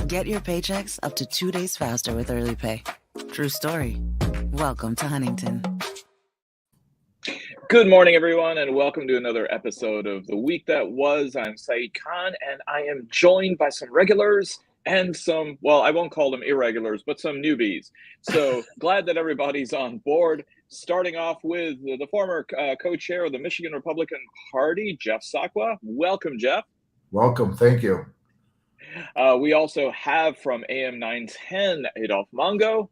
Get your paychecks up to 2 days faster with Early Pay. True story. Welcome to Huntington. Good morning, everyone, and welcome to another episode of The Week That Was. I'm Saeed Khan, and I am joined by some regulars and some, well, I won't call them irregulars, but some newbies. So glad that everybody's on board. Starting off with the former co-chair of the Michigan Republican Party, Jeff Sakwa. Welcome, Jeff. Welcome. Thank you. We also have from AM 910, Adolph Mongo.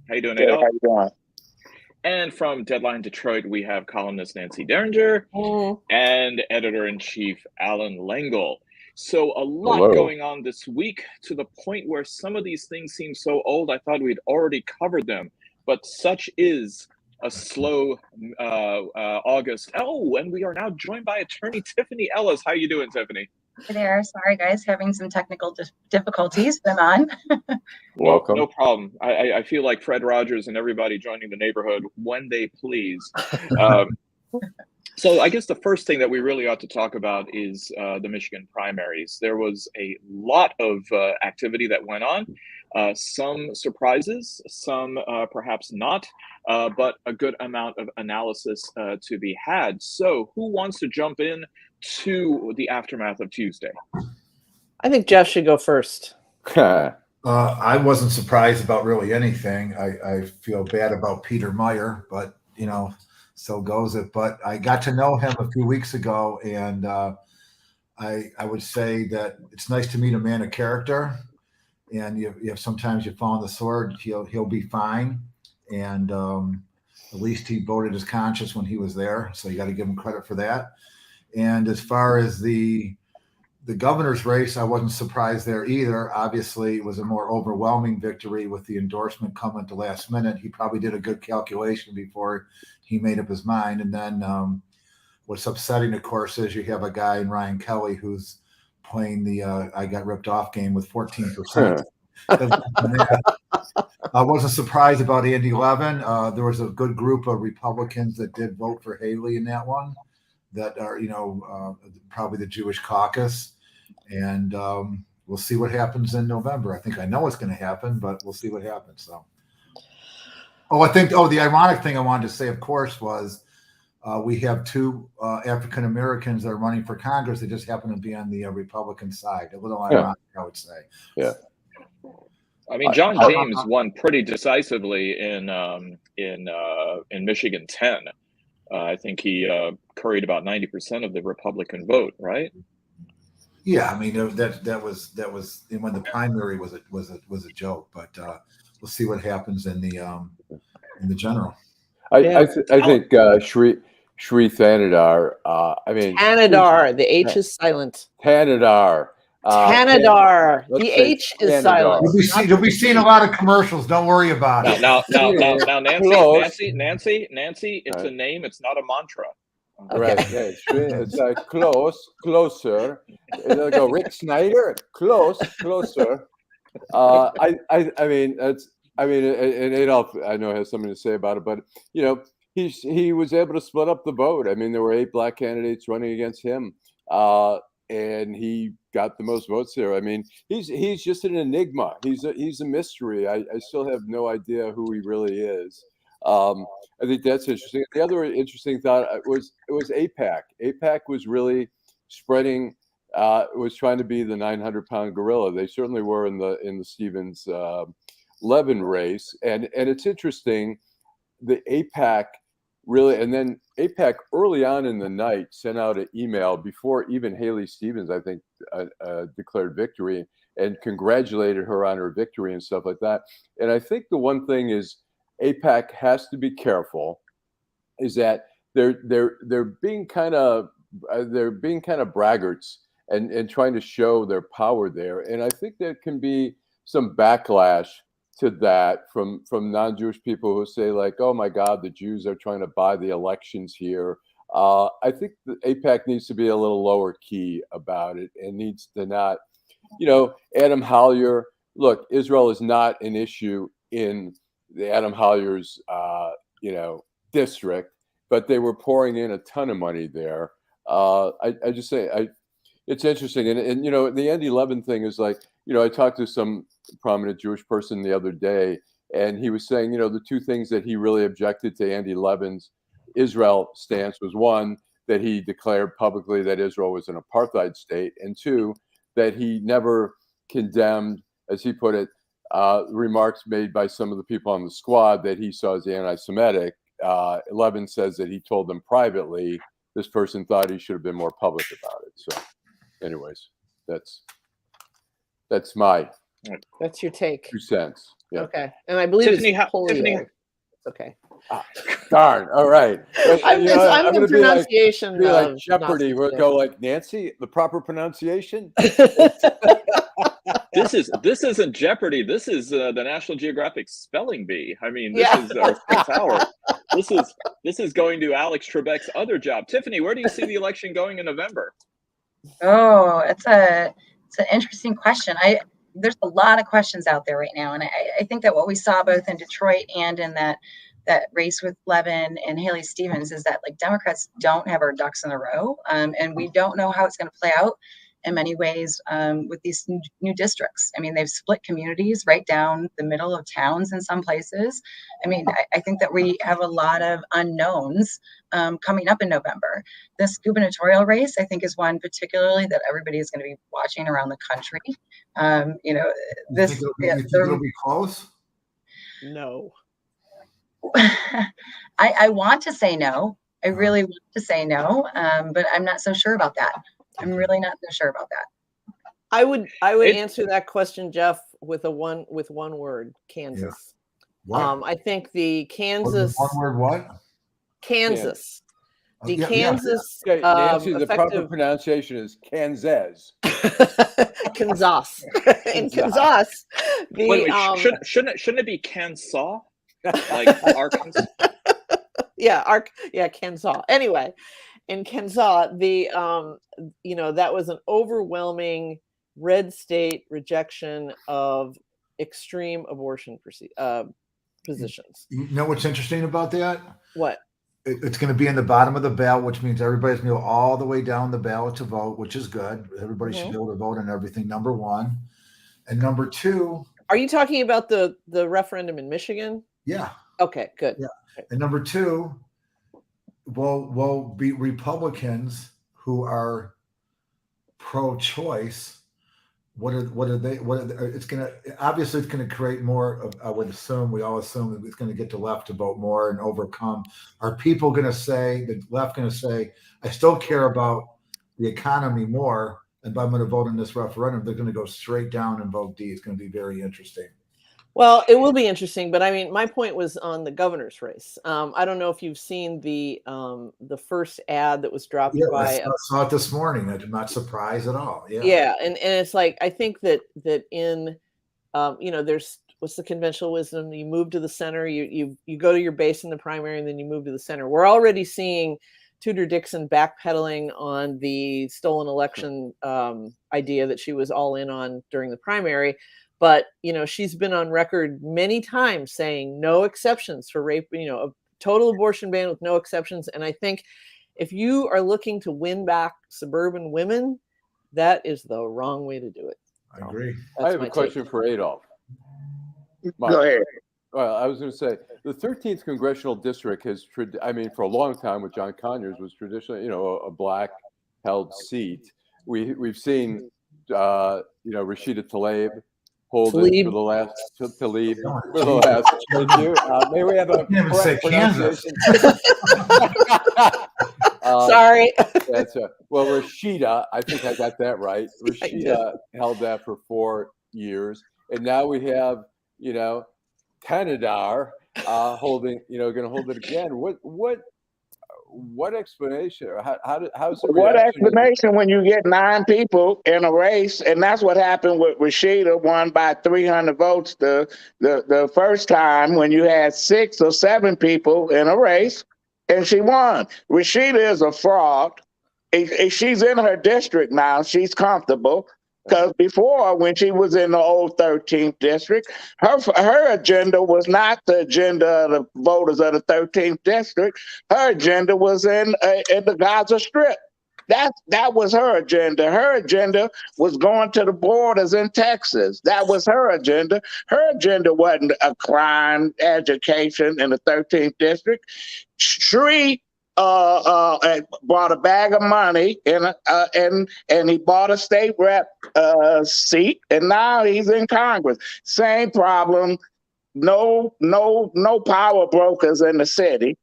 How you doing, Good, Adolph? how you doing? And from Deadline Detroit, we have columnist Nancy Derringer and editor-in-chief Allan Lengel. So a lot going on this week, to the point where some of these things seem so old, I thought we'd already covered them. But such is a slow August. Oh, and we are now joined by attorney Tiffany Ellis. How you doing, Tiffany? Hi there. Sorry, guys, having some technical difficulties. I'm on. Welcome. No problem. I feel like Fred Rogers and everybody joining the neighborhood when they please. So I guess the first thing that we really ought to talk about is the Michigan primaries. There was a lot of activity that went on. Some surprises, some perhaps not, but a good amount of analysis to be had. So who wants to jump in to the aftermath of Tuesday? I think Jeff should go first. I wasn't surprised about really anything. I feel bad about Peter Meyer, but, you know, so goes it. But I got to know him a few weeks ago, and I would say that it's nice to meet a man of character. And you have sometimes you fall on the sword, he'll be fine. And at least he voted his conscience when he was there. So you got to give him credit for that. And as far as the governor's race, I wasn't surprised there either. Obviously, it was a more overwhelming victory with the endorsement coming at the last minute. He probably did a good calculation before he made up his mind. And then what's upsetting, of course, is you have a guy in Ryan Kelly who's playing the I got ripped off game with 14%. I wasn't surprised about Andy Levin. There was a good group of Republicans that did vote for Haley in that one, that are, probably the Jewish caucus. And we'll see what happens in November. I think I know what's going to happen, but we'll see what happens. So, the ironic thing I wanted to say, of course, was we have two African Americans that are running for Congress that just happen to be on the Republican side. A little ironic, I would say. Yeah. I mean, John James won pretty decisively in Michigan 10. I think he curried about 90% of the Republican vote, right? Yeah, I mean that was when the primary was a joke, but we'll see what happens in the general. I think Shri Thanadar. Thanadar. The H is silent. Thanadar. Thanadar. The H is silent. You'll be seeing a lot of commercials. Don't worry about it. Now, Nancy. It's a name. It's not a mantra. Okay. Right. Yeah, it's like closer. It'll go Rick Snyder. Closer. And Adolph, I know, has something to say about it, but he was able to split up the vote. I mean, there were 8 black candidates running against him, and he got the most votes there. I mean, he's just an enigma. He's a mystery. I still have no idea who he really is. I think that's interesting. The other interesting thought was AIPAC. AIPAC was really spreading. Was trying to be the 900-pound gorilla. They certainly were in the Stevens Levin race, and it's interesting. The AIPAC really, and then AIPAC early on in the night sent out an email before even Haley Stevens, I think, declared victory and congratulated her on her victory and stuff like that. And I think the one thing is AIPAC has to be careful, is that they're being kind of braggarts and trying to show their power there. And I think there can be some backlash to that from non-Jewish people who say, like, oh my God, the Jews are trying to buy the elections here. I think the AIPAC needs to be a little lower key about it and needs to not, Adam Hollier, look, Israel is not an issue in the Adam Hollier's, district, but they were pouring in a ton of money there. I just say, It's interesting, and you know, the Andy Levin thing is like, you know, I talked to some prominent Jewish person the other day, and he was saying, you know, the two things that he really objected to Andy Levin's Israel stance was, one, that he declared publicly that Israel was an apartheid state, and two, that he never condemned, as he put it, remarks made by some of the people on the squad that he saw as anti-Semitic. Levin says that he told them privately. This person thought he should have been more public about it. So, anyways, that's your take. 2 cents. Yeah. Okay, and I believe Tiffany, it's polio. Tiffany, Okay. Darn. All right. I'm the pronunciation. Be like Jeopardy. We'll go like Nancy. The proper pronunciation. This isn't Jeopardy. This is the National Geographic Spelling Bee. I mean, this is Fifth Hour. This is going to Alex Trebek's other job. Tiffany, where do you see the election going in November? Oh, it's an interesting question. There's a lot of questions out there right now, and I think that what we saw both in Detroit and in that race with Levin and Haley Stevens is that, like, Democrats don't have our ducks in a row, and we don't know how it's going to play out in many ways with these new districts. I mean, they've split communities right down the middle of towns in some places. I mean, I think that we have a lot of unknowns coming up in November. This gubernatorial race, I think, is one particularly that everybody is going to be watching around the country. You know, this you think it'll be close? No. I want to say no. I really want to say no, but I'm not so sure about that. I'm really not so sure about that. I would answer that question, Jeff, with one word: Kansas. Yeah. I think the Kansas. One word, what? Kansas. The Yeah, Kansas. Okay, Nancy, the proper pronunciation is Kansas. Kansas. In Kansas. Wait, shouldn't it be Kansas? Like Arkansas? Kansas. Anyway, in Kansas, that was an overwhelming red state rejection of extreme abortion positions. You know what's interesting about that? What? It's going to be in the bottom of the ballot, which means everybody's going to go all the way down the ballot to vote, which is good. Everybody should be able to vote on everything, number one. And number two. Are you talking about the referendum in Michigan? Yeah. Okay, good. Yeah. And number two, will be Republicans who are pro-choice. It's going to create more of, I would assume, we all assume that it's going to get the left to vote more and overcome. Are people going to say, the left going to say, I still care about the economy more, and but I'm going to vote in this referendum? They're going to go straight down and vote D. It's going to be very interesting. Well, it will be interesting, but I mean, my point was on the governor's race. I don't know if you've seen the first ad that was dropped by. I saw it this morning. I'm not surprised at all. Yeah. Yeah, and it's like, I think that in there's, what's the conventional wisdom? You move to the center, you go to your base in the primary, and then you move to the center. We're already seeing Tudor Dixon backpedaling on the stolen election idea that she was all in on during the primary. But, she's been on record many times saying no exceptions for rape, a total abortion ban with no exceptions. And I think if you are looking to win back suburban women, that is the wrong way to do it. I agree. I have a question for Adolph. Go ahead. Well, I was going to say the 13th Congressional District has, for a long time with John Conyers, was traditionally, a black held seat. We've seen, Rashida Tlaib hold it for the last Thank you. May we have a correct pronunciation? Sorry. Well, Rashida, I think I got that right. Rashida held that for 4 years, and now we have, Tanadar holding, going to hold it again. What explanation? How's the what explanation when you get 9 people in a race? And that's what happened with Rashida, won by 300 votes the first time when you had 6 or 7 people in a race, and she won. Rashida is a fraud. She's in her district now. She's comfortable. Because before, when she was in the old 13th district, her agenda was not the agenda of the voters of the 13th district. Her agenda was in the Gaza Strip. That was her agenda. Her agenda was going to the borders in Texas. That was her agenda. Her agenda wasn't a crime education in the 13th district. Shree brought a bag of money and he bought a state rep seat, and now he's in Congress. Same problem. No power brokers in the city.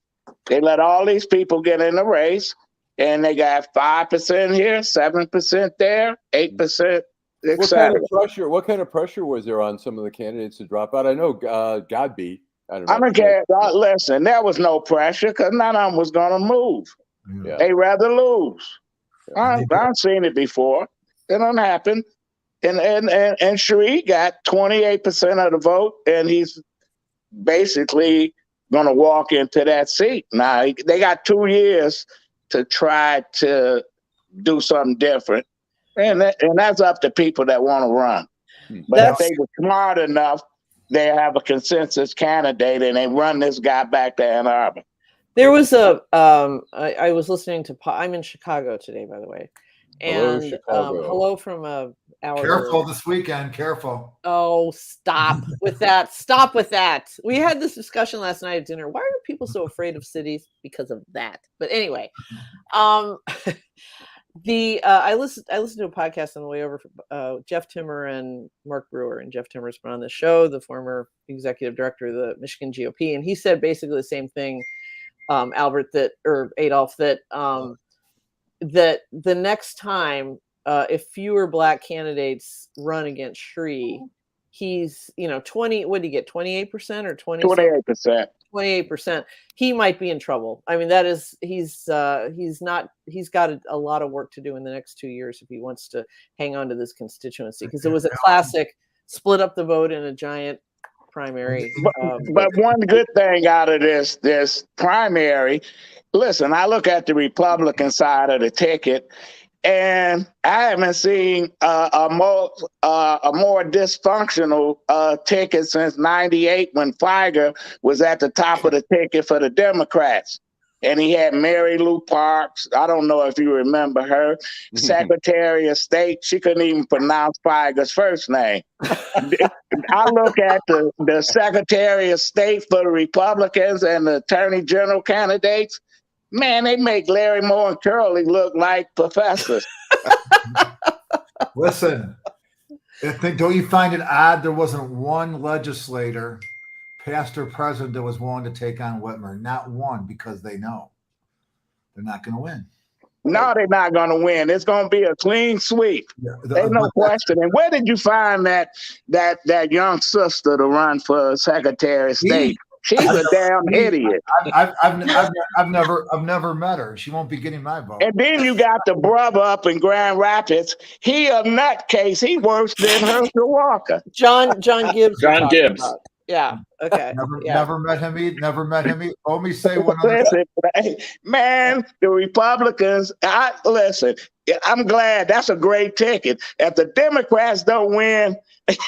They let all these people get in the race, and they got 5% here, 7% there, 8%, etc. What kind of pressure was there on some of the candidates to drop out? I know Godby. I don't care. Listen, there was no pressure because none of them was going to move. Yeah. They rather lose. Yeah. I've seen it before. It don't happen. And Shree got 28% of the vote, and he's basically going to walk into that seat. Now, they got 2 years to try to do something different. And that's up to people that want to run. But if they were smart enough, they have a consensus candidate and they run this guy back to Ann Arbor. There was I was listening to, I'm in Chicago today, by the way. And hello from our. Careful this weekend, careful. Oh, stop with that. Stop with that. We had this discussion last night at dinner. Why are people so afraid of cities? Because of that. But anyway, I listened to a podcast on the way over from Jeff Timmer and Mark Brewer, and Jeff Timmer's been on the show, the former executive director of the Michigan GOP, and he said basically the same thing, Adolph, that that the next time if fewer black candidates run against Shree, he's 20. What did he get? 28% or 28%? 28%. He might be in trouble. I mean, that is he's got a lot of work to do in the next 2 years if he wants to hang on to this constituency, because it was a classic split up the vote in a giant primary. But one good thing out of this primary, listen, I look at the Republican side of the ticket, and I haven't seen a more dysfunctional ticket since '98 when Feiger was at the top of the ticket for the Democrats. And he had Mary Lou Parks. I don't know if you remember her. Secretary of State. She couldn't even pronounce Feiger's first name. I look at the Secretary of State for the Republicans and the Attorney General candidates. Man, they make Larry Moore and Curley look like professors. Listen, don't you find it odd there wasn't one legislator, past or present, that was willing to take on Whitmer? Not one, because they know they're not going to win. No, they're not going to win. It's going to be a clean sweep. Yeah, there's no question. And where did you find that young sister to run for Secretary of State? She's a damn idiot. I've never met her. She won't be getting my vote. And then you got the brother up in Grand Rapids. He a nutcase. He worse than Herschel Walker. John Gibbs. John Gibbs. Yeah. Okay. Never met him either. Let me say one other thing. Man, the Republicans. Listen. I'm glad. That's a great ticket. If the Democrats don't win,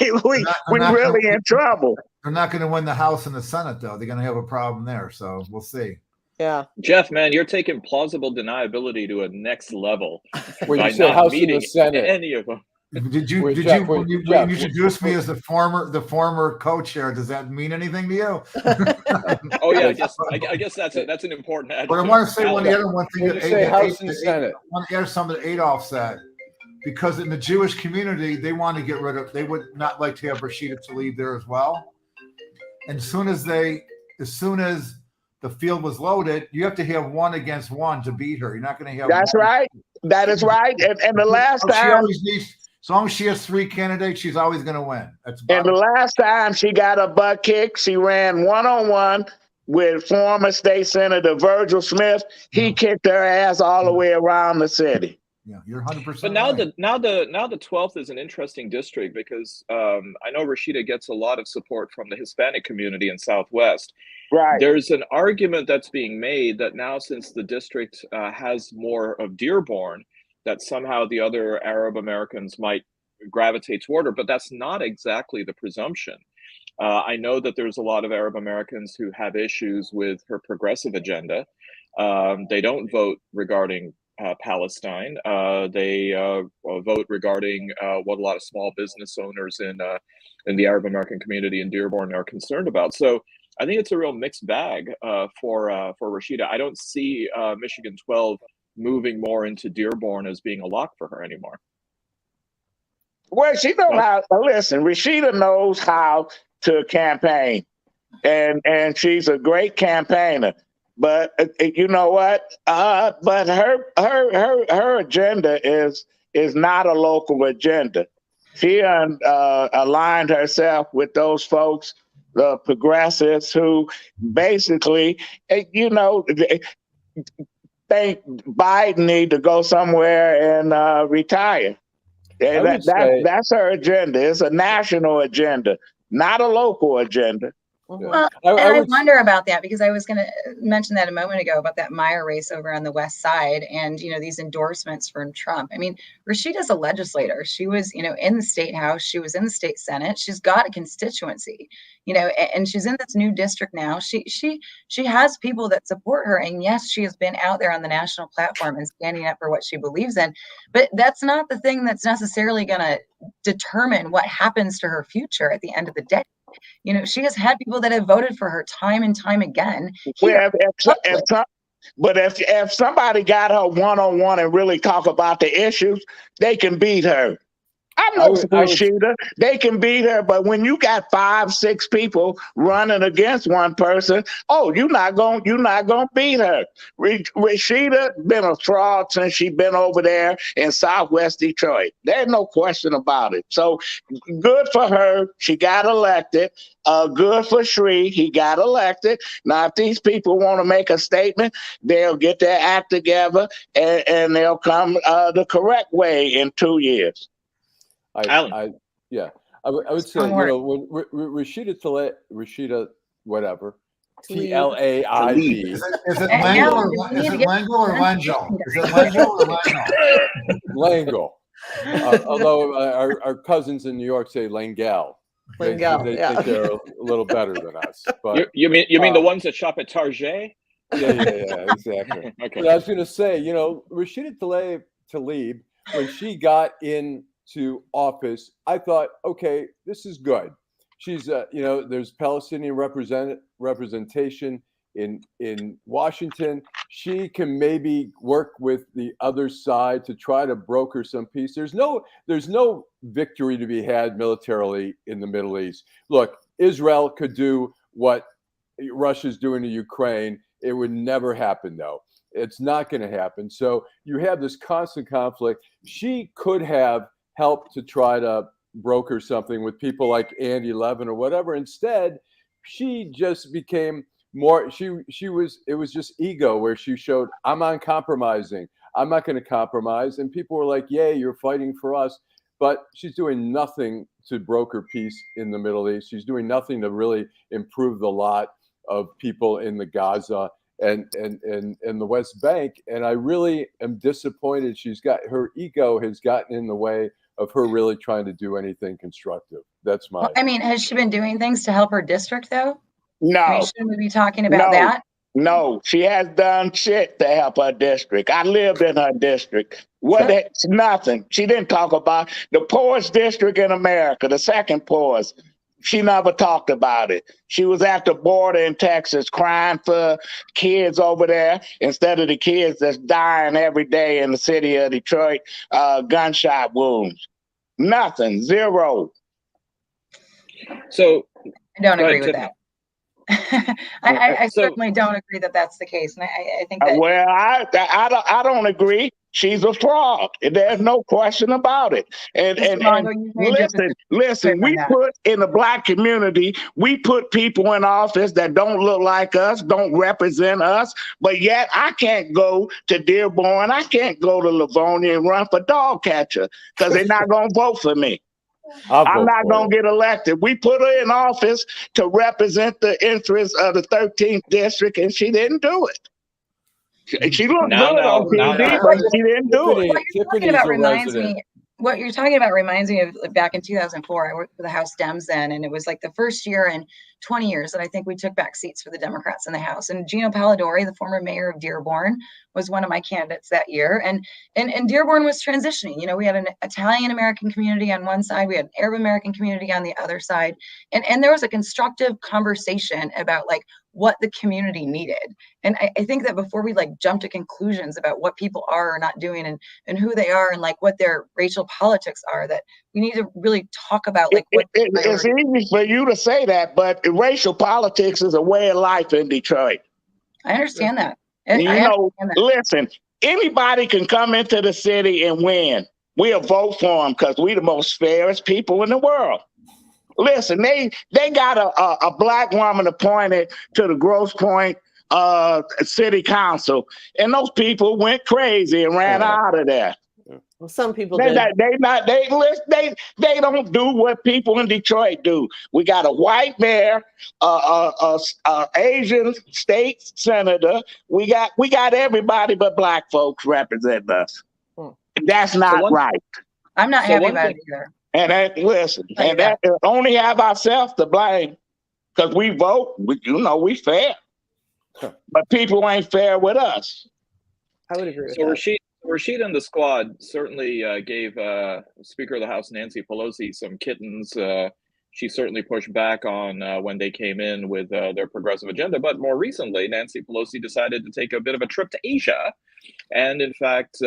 we really in trouble. They're not going to win the House and the Senate, though. They're going to have a problem there, so we'll see. Yeah, Jeff, man, you're taking plausible deniability to a next level. When you say House and the Senate, any of them. Did you introduce me as the former co-chair? Does that mean anything to you? Oh yeah, I guess that's an important adjective. But I want to say one thing that House and Senate. I want to add something that Adolph said, because in the Jewish community they want to get rid of. They would not like to have Rashida Tlaib there as well. And as soon as the field was loaded, you have to have 1 against 1 to beat her. You're not going to have. That's one. right. That is right. And the last time, as long as she has 3 candidates, she's always going to win. And the last time she got a butt kick, she ran 1-on-1 with former state senator Virgil Smith. He kicked her ass all the way around the city. Yeah, you're 100%. But now the 12th is an interesting district because I know Rashida gets a lot of support from the Hispanic community in Southwest. Right. There's an argument that's being made that now, since the district has more of Dearborn, that somehow the other Arab Americans might gravitate toward her. But that's not exactly the presumption. I know that there's a lot of Arab Americans who have issues with her progressive agenda. They don't vote regarding Palestine. They vote regarding what a lot of small business owners in the Arab American community in Dearborn are concerned about. So I think it's a real mixed bag for Rashida. I don't see Michigan 12 moving more into Dearborn as being a lock for her anymore. Well, she knows how. Listen, Rashida knows how to campaign, and she's a great campaigner. But you know what? But her agenda is not a local agenda. She aligned herself with those folks, the progressives, who basically, think Biden need to go somewhere and retire. That's her agenda. It's a national agenda, not a local agenda. Well, I wonder about that, because I was going to mention that a moment ago about that Meyer race over on the west side, and these endorsements from Trump. I mean, Rashida's a legislator. She was in the state house. She was in the state senate. She's got a constituency, and she's in this new district now. She has people that support her, and yes, she has been out there on the national platform and standing up for what she believes in. But that's not the thing that's necessarily going to determine what happens to her future at the end of the day. She has had people that have voted for her time and time again. Well, if somebody got her one-on-one and really talk about the issues, they can beat her. I know Rashida, they can beat her, but when you got 5-6 people running against one person, you're not gonna beat her. Rashida been a fraud since she been over there in Southwest Detroit. There's no question about it. So good for her. She got elected. Good for Sri. He got elected. Now, if these people want to make a statement, they'll get their act together and they'll come the correct way in 2 years. Allan. I would say, when Rashida, whatever, Tlaib. Is it Lengel or Lengel? Is it Lengel or Lengel. Although our cousins in New York say Lengel. They think they're a little better than us. But you mean the ones that shop at Target? Yeah, exactly. Okay. But I was going to say, Rashida Tlaib, when she got into office, I thought, okay, this is good. She's, there's Palestinian representation in Washington. She can maybe work with the other side to try to broker some peace. There's no victory to be had militarily in the Middle East. Look, Israel could do what Russia's doing to Ukraine. It would never happen, though. It's not going to happen. So you have this constant conflict. She could have helped to try to broker something with people like Andy Levin or whatever. Instead, she just became more, it was just ego, where she showed, I'm uncompromising. I'm not going to compromise. And people were like, yay, you're fighting for us. But she's doing nothing to broker peace in the Middle East. She's doing nothing to really improve the lot of people in the Gaza and the West Bank. And I really am disappointed. Her ego has gotten in the way of her really trying to do anything constructive. That's my. I mean, has she been doing things to help her district, though? No. I mean, shouldn't we be talking about that? No, she has done shit to help her district. I lived in her district. It's nothing. She didn't talk about the poorest district in America, the second poorest. She never talked about it. She was at the border in Texas crying for kids over there instead of the kids that's dying every day in the city of Detroit, gunshot wounds. Nothing, zero. So I don't agree with that. I certainly don't agree that that's the case, and I think that. Well, I don't agree. She's a fraud. There's no question about it. And Mongo, listen. We put in the Black community, we put people in office that don't look like us, don't represent us. But yet, I can't go to Dearborn, I can't go to Livonia and run for dog catcher because they're not going to vote for me. I'm not going to get elected. We put her in office to represent the interests of the 13th district, and she didn't do it. She looked good on TV, but she didn't do it. What you're talking about reminds me of back in 2004. I worked for the House Dems then, and it was like the first year in 20 years that I think we took back seats for the Democrats in the House. And Gino Polidori, the former mayor of Dearborn, was one of my candidates that year. And Dearborn was transitioning. You know, we had an Italian American community on one side, we had an Arab American community on the other side. And there was a constructive conversation about like what the community needed. And I think that before we like jump to conclusions about what people are or not doing and who they are and like what their racial politics are, that we need to really talk about like what it's easy for you to say that, but racial politics is a way of life in Detroit. I understand that. Listen, anybody can come into the city and win. We'll vote for them because we're the most fairest people in the world. Listen, they got a black woman appointed to the Grosse Pointe City Council, and those people went crazy and ran out of there. Well, some people they don't do what people in Detroit do. We got a white mayor, Asian state senator. We got everybody but black folks representing us. That's not right. I'm not happy about it either. And that only have ourselves to blame because we vote. We fair, but people ain't fair with us. I would agree with that. Rashid and the squad certainly gave Speaker of the House Nancy Pelosi some kittens. She certainly pushed back on when they came in with their progressive agenda. But more recently, Nancy Pelosi decided to take a bit of a trip to Asia and, in fact,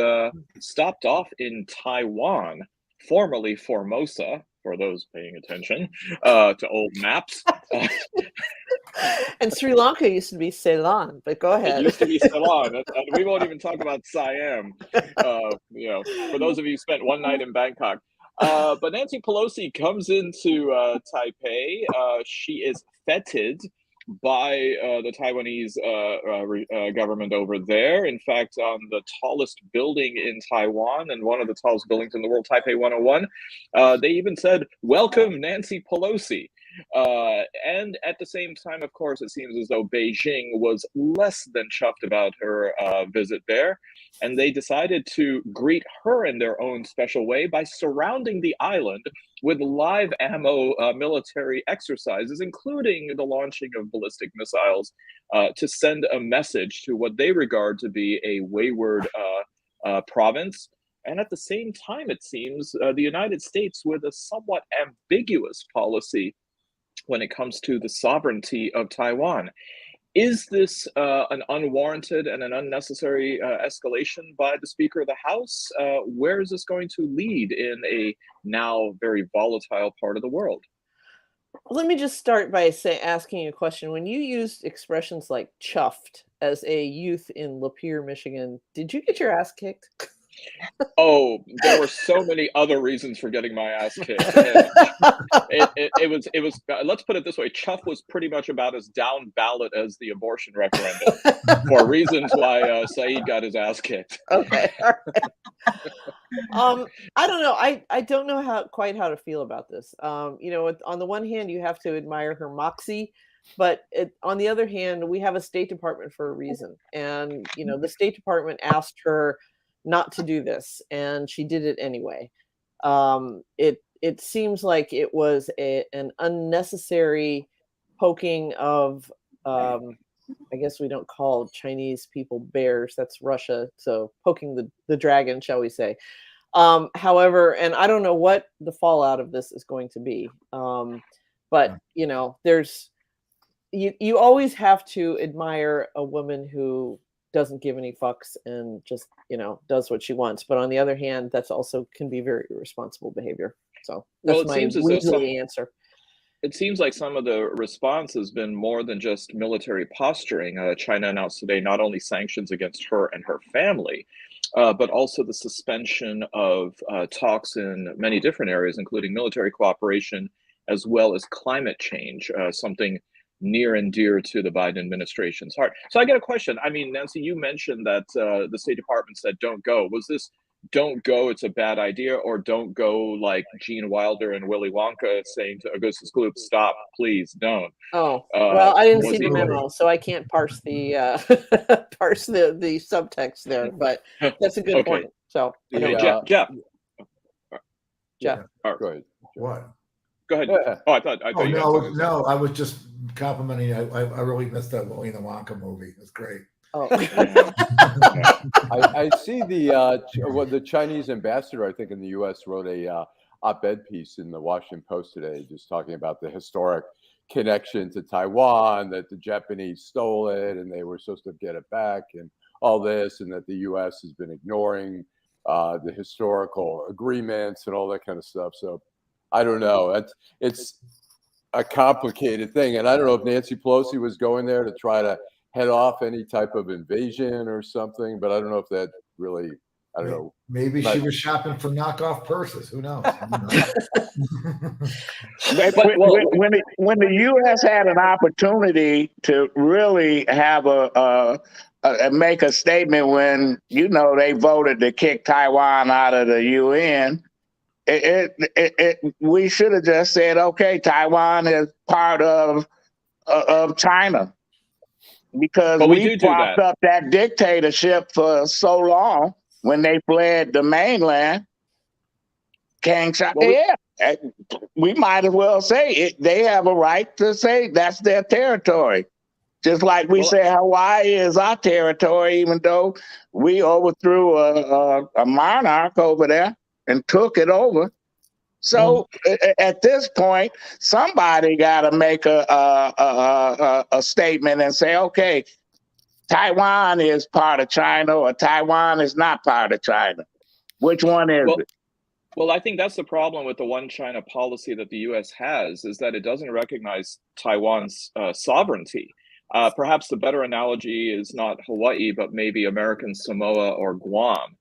stopped off in Taiwan, formerly Formosa, for those paying attention to old maps. And Sri Lanka used to be Ceylon, but go ahead. It used to be Ceylon. And we won't even talk about Siam, for those of you who spent one night in Bangkok. But Nancy Pelosi comes into Taipei. She is feted by the Taiwanese government over there. In fact, on the tallest building in Taiwan and one of the tallest buildings in the world, Taipei 101, they even said, "Welcome, Nancy Pelosi." And at the same time, of course, it seems as though Beijing was less than chuffed about her visit there. And they decided to greet her in their own special way by surrounding the island with live ammo military exercises, including the launching of ballistic missiles to send a message to what they regard to be a wayward province. And at the same time, it seems the United States with a somewhat ambiguous policy when it comes to the sovereignty of Taiwan. Is this an unwarranted and an unnecessary escalation by the Speaker of the House? Where is this going to lead in a now very volatile part of the world? Let me just start by asking you a question. When you used expressions like chuffed as a youth in Lapeer, Michigan, did you get your ass kicked? Oh, there were so many other reasons for getting my ass kicked. It was. Let's put it this way: Chuff was pretty much about as down ballot as the abortion referendum, for reasons why Saeed got his ass kicked. Okay. All right. I don't know. I don't know quite how to feel about this. On the one hand, you have to admire her moxie. But on the other hand, we have a State Department for a reason, and the State Department asked her not to do this, and she did it anyway. It seems like it was an unnecessary poking of, I guess we don't call Chinese people bears. That's Russia. So poking the dragon, shall we say? However, and I don't know what the fallout of this is going to be. But there's you always have to admire a woman who doesn't give any fucks and just, does what she wants. But on the other hand, that's also can be very irresponsible behavior. So that's my weaselly answer. It seems like some of the response has been more than just military posturing. China announced today not only sanctions against her and her family, but also the suspension of talks in many different areas, including military cooperation, as well as climate change, something near and dear to the Biden administration's heart. So I got a question. I mean, Nancy, you mentioned that the State Department said don't go. Was this don't go, it's a bad idea, or don't go like Gene Wilder and Willy Wonka saying to Augustus Gloop, stop, please, don't? Oh, well, I didn't see the memo, so I can't parse the parse the subtext there, but that's a good point. So Jeff. Go ahead. What? Go ahead. Oh, I thought Oh, you had no, something. no, I was just complimenting you. I really missed that Willy the Wonka movie. It was great. Oh, I see the Chinese ambassador, I think, in the U.S. wrote a op-ed piece in the Washington Post today, just talking about the historic connection to Taiwan, that the Japanese stole it and they were supposed to get it back, and all this, and that the U.S. has been ignoring the historical agreements and all that kind of stuff. So I don't know. It's a complicated thing, and I don't know if Nancy Pelosi was going there to try to head off any type of invasion or something, but I don't know if that really, I don't know. Maybe she was shopping for knockoff purses. Who knows? When the U.S. had an opportunity to really have make a statement when, they voted to kick Taiwan out of the UN, we should have just said, okay, Taiwan is part of China. Because we propped up that dictatorship for so long when they fled the mainland. We might as well say it. They have a right to say that's their territory. Just like we say Hawaii is our territory, even though we overthrew a monarch over there and took it over. So at this point, somebody got to make a statement and say, okay, Taiwan is part of China or Taiwan is not part of China. Which one is it? Well, I think that's the problem with the one China policy that the U.S. has, is that it doesn't recognize Taiwan's sovereignty. Perhaps the better analogy is not Hawaii, but maybe American Samoa or Guam,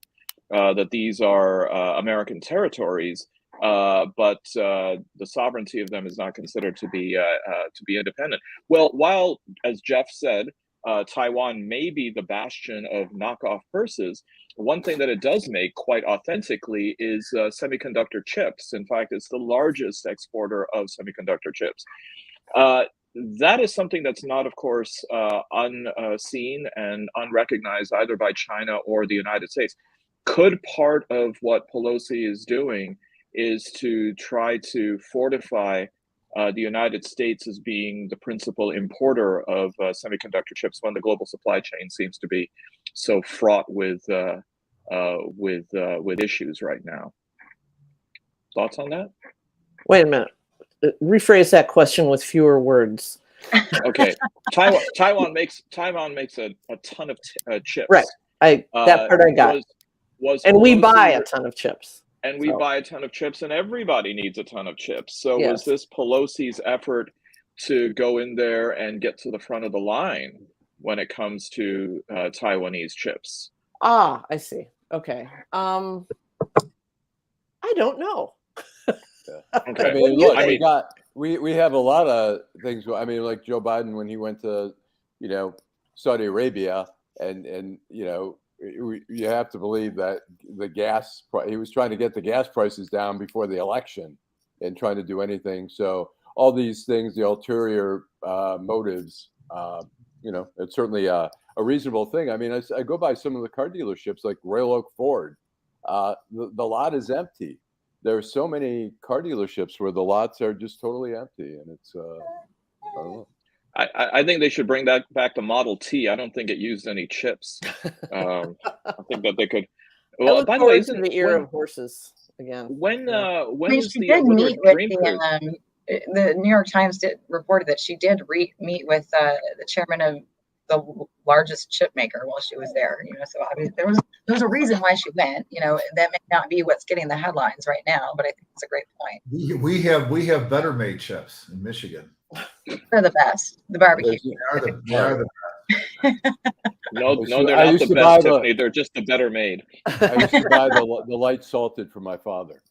that these are American territories. But the sovereignty of them is not considered to be independent. Well, while, as Jeff said, Taiwan may be the bastion of knockoff purses, one thing that it does make quite authentically is semiconductor chips. In fact, it's the largest exporter of semiconductor chips. That is something that's not, of course, unseen and unrecognized either by China or the United States. Could part of what Pelosi is doing is to try to fortify the United States as being the principal importer of semiconductor chips when the global supply chain seems to be so fraught with issues right now? Thoughts on that? Wait a minute. Rephrase that question with fewer words. Okay, Taiwan makes a ton of chips. Right. That part I got. And we buy a ton of chips. And we buy a ton of chips, and everybody needs a ton of chips. So was this Pelosi's effort to go in there and get to the front of the line when it comes to Taiwanese chips? Ah, I see. Okay. I don't know. Okay. I mean, look, we have a lot of things. I mean, like Joe Biden when he went to, Saudi Arabia, and you have to believe that he was trying to get the gas prices down before the election and trying to do anything. So all these things, the ulterior motives, it's certainly a reasonable thing. I mean, I go by some of the car dealerships like Royal Oak Ford. The lot is empty. There are so many car dealerships where the lots are just totally empty, and it's I don't know. I think they should bring that back to Model T. I don't think it used any chips. I think that they could. Well, by the way, isn't the era of horses again? When is she the did meet with Dream Cruise? the New York Times reported that she did meet with the chairman of the largest chip maker while she was there. So obviously there was a reason why she went. That may not be what's getting the headlines right now, but I think it's a great point. We have better made chips in Michigan. They're the best. The barbecue. They are the best. No, they're not the best, Tiffany. They're just the better made. I used to buy the light salted for my father.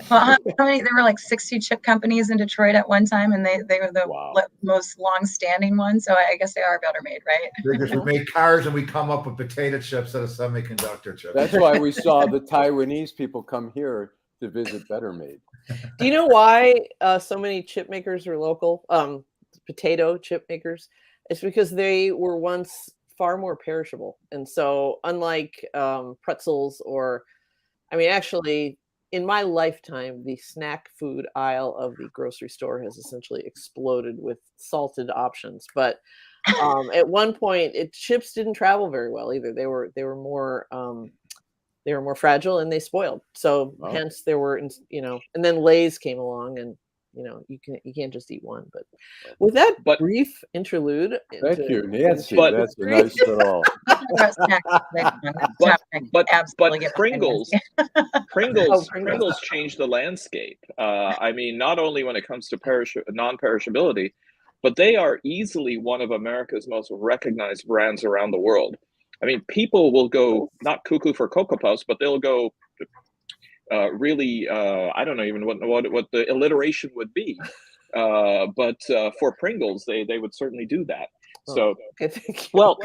Well, how many? There were like 60 chip companies in Detroit at one time, and they were the most long-standing ones. So I guess they are better made, right? Because we make cars and we come up with potato chips and a semiconductor chip. That's why we saw the Taiwanese people come here to visit Better Made. Do you know why so many chip makers are local? Potato chip makers. It's because they were once far more perishable, and so unlike pretzels actually. in my lifetime, the snack food aisle of the grocery store has essentially exploded with salted options. But at one point, chips didn't travel very well either. They were more fragile and they spoiled. So hence there were, and then Lay's came along, and you can't just eat one. But with that brief interlude, thank you, Nancy. That's a nice little. But Pringles changed the landscape. I mean, not only when it comes to non-perishability, but they are easily one of America's most recognized brands around the world. I mean, people will go not cuckoo for Cocoa Puffs, but they'll go really, I don't know even what the alliteration would be. But for Pringles, they would certainly do that. So, well,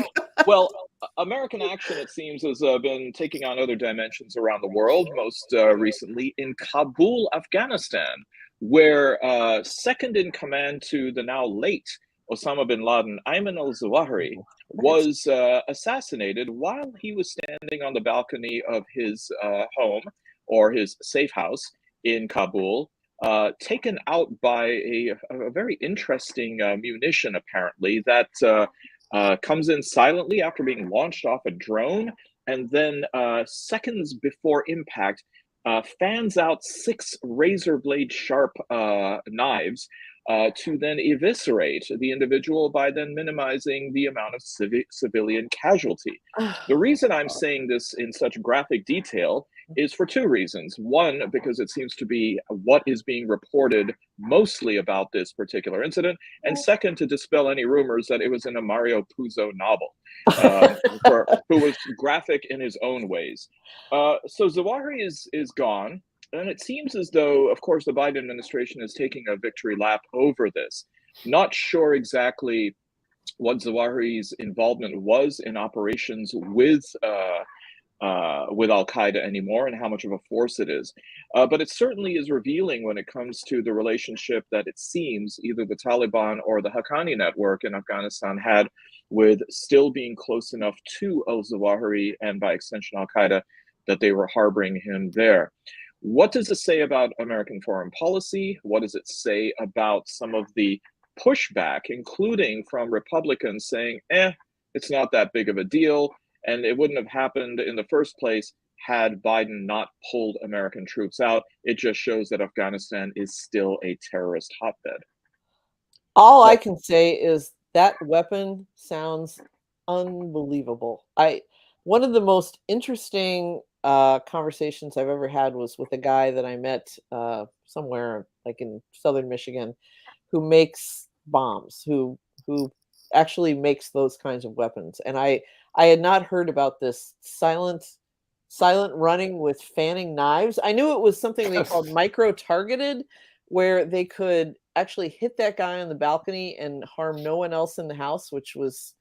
American action, it seems, has been taking on other dimensions around the world, most recently in Kabul, Afghanistan, where second in command to the now late Osama bin Laden, Ayman al-Zawahiri, was assassinated while he was standing on the balcony of his home, or his safe house in Kabul, taken out by a very interesting munition, apparently, that comes in silently after being launched off a drone, and then seconds before impact, fans out 6 razor blade sharp knives to then eviscerate the individual by then minimizing the amount of civilian casualty. The reason I'm saying this in such graphic detail is for 2 reasons. One, because it seems to be what is being reported mostly about this particular incident. And second, to dispel any rumors that it was in a Mario Puzo novel, who was graphic in his own ways. So Zawahiri is gone. And it seems as though, of course, the Biden administration is taking a victory lap over this. Not sure exactly what Zawahiri's involvement was in operations with Al-Qaeda anymore and how much of a force it is. But it certainly is revealing when it comes to the relationship that it seems either the Taliban or the Haqqani network in Afghanistan had with still being close enough to al-Zawahiri and by extension Al-Qaeda that they were harboring him there. What does it say about American foreign policy? What does it say about some of the pushback, including from Republicans saying, it's not that big of a deal, and it wouldn't have happened in the first place had Biden not pulled American troops out? It just shows that Afghanistan is still a terrorist hotbed. All I can say is that weapon sounds unbelievable. One of the most interesting conversations I've ever had was with a guy that I met somewhere like in southern Michigan, who makes bombs, who actually makes those kinds of weapons. And I had not heard about this silent running with fanning knives. I knew it was something they called micro-targeted, where they could actually hit that guy on the balcony and harm no one else in the house, which was,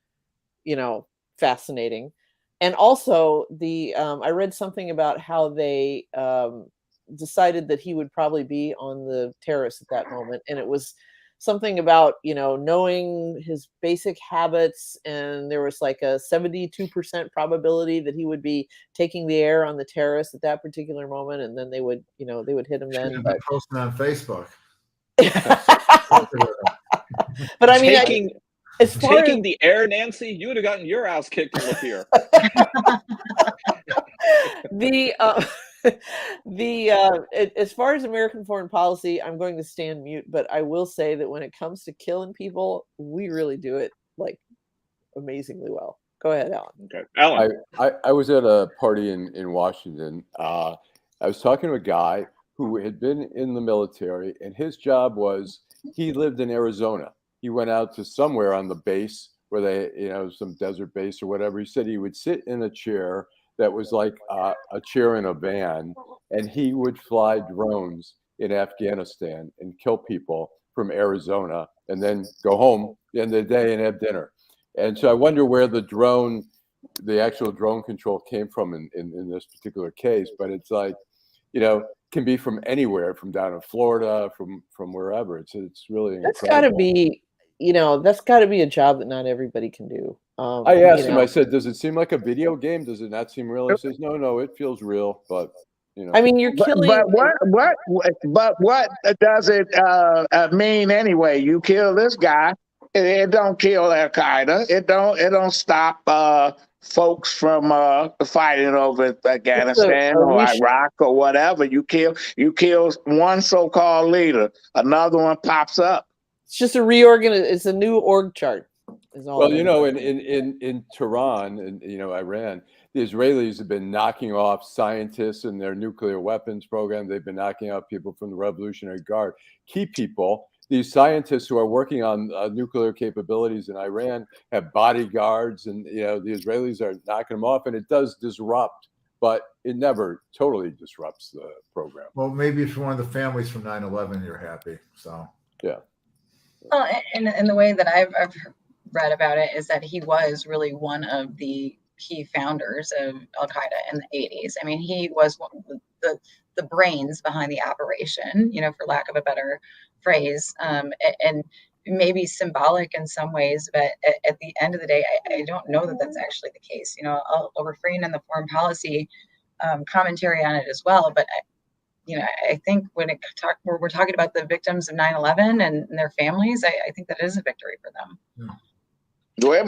fascinating. And also I read something about how they decided that he would probably be on the terrace at that moment. And it was something about, knowing his basic habits. And there was like a 72% probability that he would be taking the air on the terrace at that particular moment. And then they would hit him then. But posting on Facebook. But I mean, taking the air, Nancy, you would have gotten your ass kicked from up here. As far as American foreign policy, I'm going to stand mute, but I will say that when it comes to killing people, we really do it like amazingly well. Go ahead, Allan. Okay, Allan. I was at a party in Washington. I was talking to a guy who had been in the military, and his job was, he lived in Arizona. He went out to somewhere on the base where they, some desert base or whatever. He said he would sit in a chair that was like a chair in a van, and he would fly drones in Afghanistan and kill people from Arizona and then go home at the end of the day and have dinner. And so I wonder where the actual drone control came from in this particular case. But it's like, can be from anywhere, from down in Florida, from wherever. It's really incredible. That's got to be a job that not everybody can do. I asked him, I said, does it seem like a video game? Does it not seem real? He says, no, it feels real. But You know, I mean, you're killing. But what does it mean anyway? You kill this guy, it don't kill Al Qaeda. It don't stop folks from fighting over Afghanistan or Iraq or whatever. You kill one so-called leader, another one pops up. It's just a reorganization. It's a new org chart. Well, you know, in Tehran and Iran, the Israelis have been knocking off scientists in their nuclear weapons program. They've been knocking out people from the Revolutionary Guard, key people. These scientists who are working on nuclear capabilities in Iran have bodyguards, and the Israelis are knocking them off, and it does disrupt, but it never totally disrupts the program. Well, maybe if you're one of the families from 9/11, you're happy. So yeah. Well, and the way that I've read about it is that he was really one of the key founders of Al Qaeda in the 80s. I mean, he was one of the brains behind the operation, for lack of a better phrase, and maybe symbolic in some ways, but at the end of the day, I don't know that that's actually the case. I'll refrain in the foreign policy commentary on it as well, but I think when we're talking about the victims of 9/11 and their families, I think that is a victory for them. Yeah. Well, it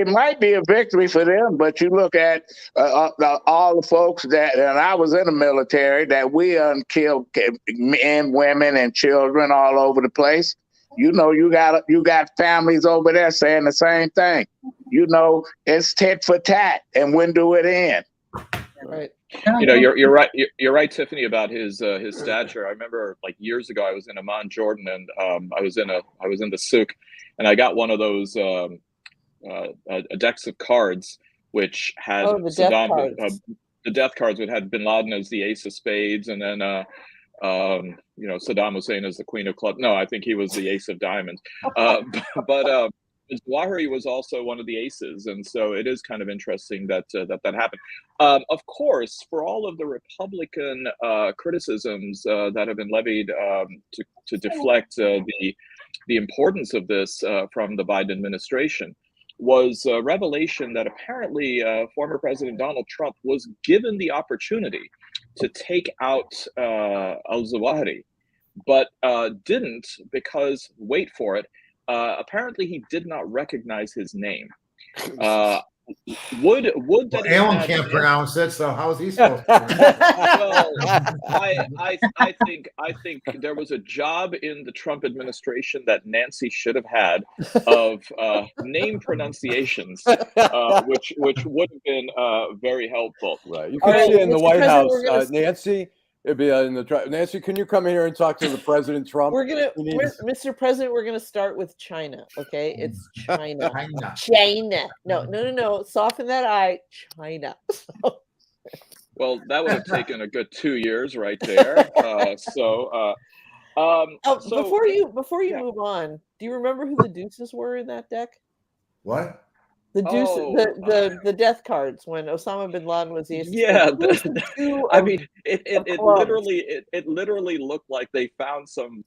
might be a victory for them, but you look at all the folks and I was in the military, that we killed men, women, and children all over the place. You got families over there saying the same thing. It's tit for tat, and when do it end? Right. You're right. You're right, Tiffany, about his stature. I remember years ago, I was in Amman, Jordan, and I was in the souk, and I got one of those decks of cards which had Saddam, the death cards, which had Bin Laden as the ace of spades, and then Saddam Hussein as the queen of clubs. No, I think he was the ace of diamonds. But Al-Zawahiri was also one of the aces, and so it is kind of interesting that happened. Of course, for all of the Republican criticisms that have been levied to deflect the importance of this from the Biden administration, was a revelation that apparently former President Donald Trump was given the opportunity to take out Al-Zawahiri, but didn't, because, wait for it, apparently he did not recognize his name. Would that Allan can't pronounce it, so how is he supposed to? Well, I think there was a job in the Trump administration that Nancy should have had of name pronunciations, which would have been very helpful. Right. You can see in the White House, Nancy. It'd be in the Nancy. Can you come here and talk to the President Trump? Mr. President, we're gonna start with China. Okay, it's China. China. No. Soften that I. China. Well, that would have taken a good 2 years right there. Before you move on, do you remember who the deuces were in that deck? What? The deuce, the death cards when Osama bin Laden was the I mean, it literally looked like they found some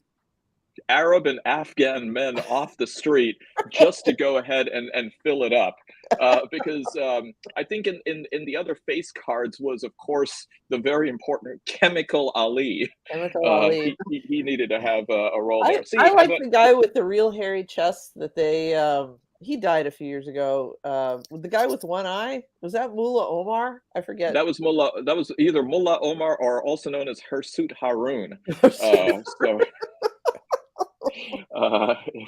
Arab and Afghan men off the street just to go ahead and fill it up, because I think in the other face cards was, of course, the very important Chemical Ali. Ali. He needed to have a role there. I like the guy with the real hairy chest that they. He died a few years ago. The guy with one eye, was that Mullah Omar? I forget. That was either Mullah Omar or also known as Hirsute Harun.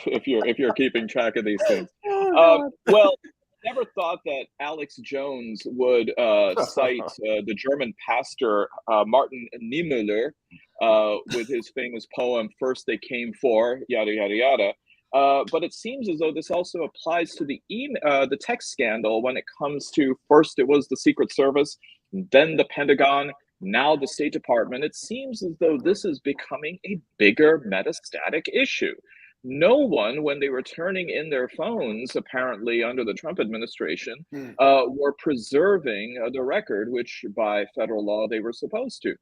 If you're keeping track of these things, well, never thought that Alex Jones would cite the German pastor Martin Niemöller with his famous poem "First They Came For," yada yada yada. But it seems as though this also applies to the text scandal when it comes to, first it was the Secret Service, then the Pentagon, now the State Department. It seems as though this is becoming a bigger metastatic issue. No one, when they were turning in their phones, apparently under the Trump administration, were preserving the record, which by federal law they were supposed to.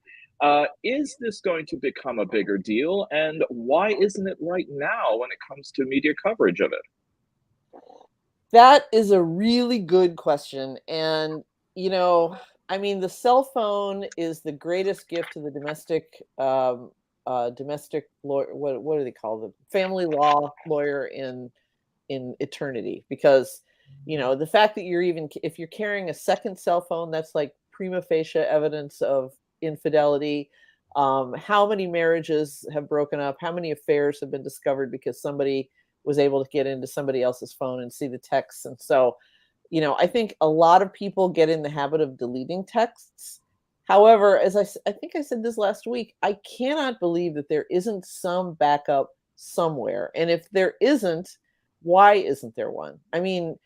Is this going to become a bigger deal? And why isn't it right now when it comes to media coverage of it? That is a really good question. And, I mean, the cell phone is the greatest gift to the domestic lawyer. What do they call them? Family law lawyer in eternity, because the fact that if you're carrying a second cell phone, that's like prima facie evidence of infidelity. How many marriages have broken up? How many affairs have been discovered because somebody was able to get into somebody else's phone and see the texts? And so, I think a lot of people get in the habit of deleting texts. However, as I think I said this last week, I cannot believe that there isn't some backup somewhere. And if there isn't, why isn't there one? I mean,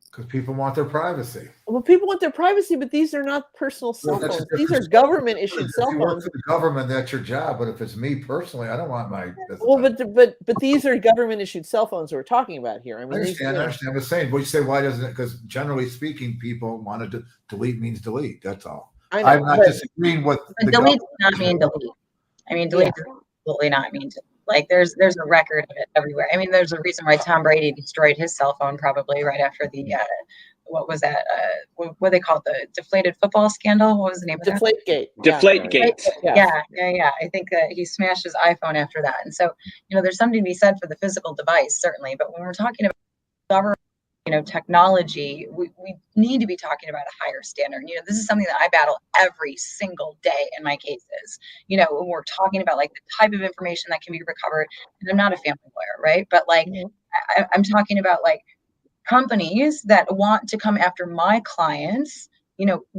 because people want their privacy. Well, people want their privacy, but these are not personal cell phones. These are government-issued cell phones. If you work for the government, that's your job. But if it's me personally, I don't want my. Well, but these are government-issued cell phones we're talking about here. I mean, I understand. I'm saying, but you say, why doesn't it? Because generally speaking, people want to delete means delete. That's all. I'm not disagreeing with. Delete does not mean delete. I mean, delete does absolutely not mean delete. Like there's a record of it everywhere. I mean, there's a reason why Tom Brady destroyed his cell phone probably right after the what was that? What they call the deflated football scandal? What was the name of that? Deflategate. Deflategate. Yeah. I think that he smashed his iPhone after that. And so, there's something to be said for the physical device, certainly. But when we're talking about government, technology, we need to be talking about a higher standard. This is something that I battle every single day in my cases. When we're talking about like the type of information that can be recovered, and I'm not a family lawyer, right? But like, I'm talking about like companies that want to come after my clients,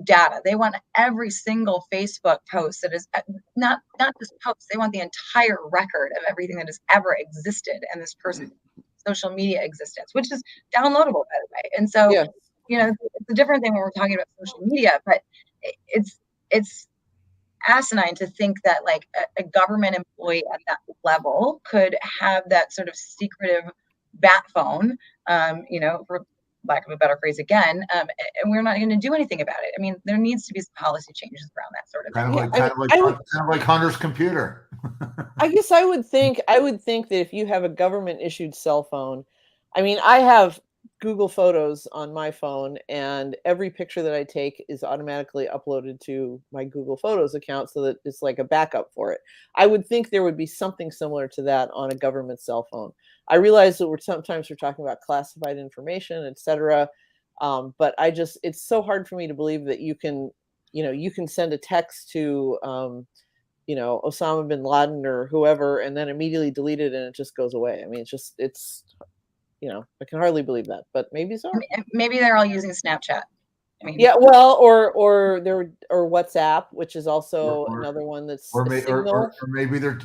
data. They want every single Facebook post that is not just posts. They want the entire record of everything that has ever existed in this person's social media existence, which is downloadable, by the way. And so, it's a different thing when we're talking about social media, but it's asinine to think that like a government employee at that level could have that sort of secretive bat phone, for lack of a better phrase again, and we're not going to do anything about it. I mean, there needs to be some policy changes around that sort of thing. Kind of like Hunter's computer. I guess I would think that if you have a government issued cell phone, I mean, I have Google Photos on my phone, and every picture that I take is automatically uploaded to my Google Photos account so that it's like a backup for it. I would think there would be something similar to that on a government cell phone. I realize that we're talking about classified information, et cetera. But it's so hard for me to believe that you can send a text to, Osama bin Laden or whoever, and then immediately delete it and it just goes away. I mean, I can hardly believe that, but maybe so. Maybe they're all using Snapchat. I mean, or WhatsApp, which is also another one that's maybe they're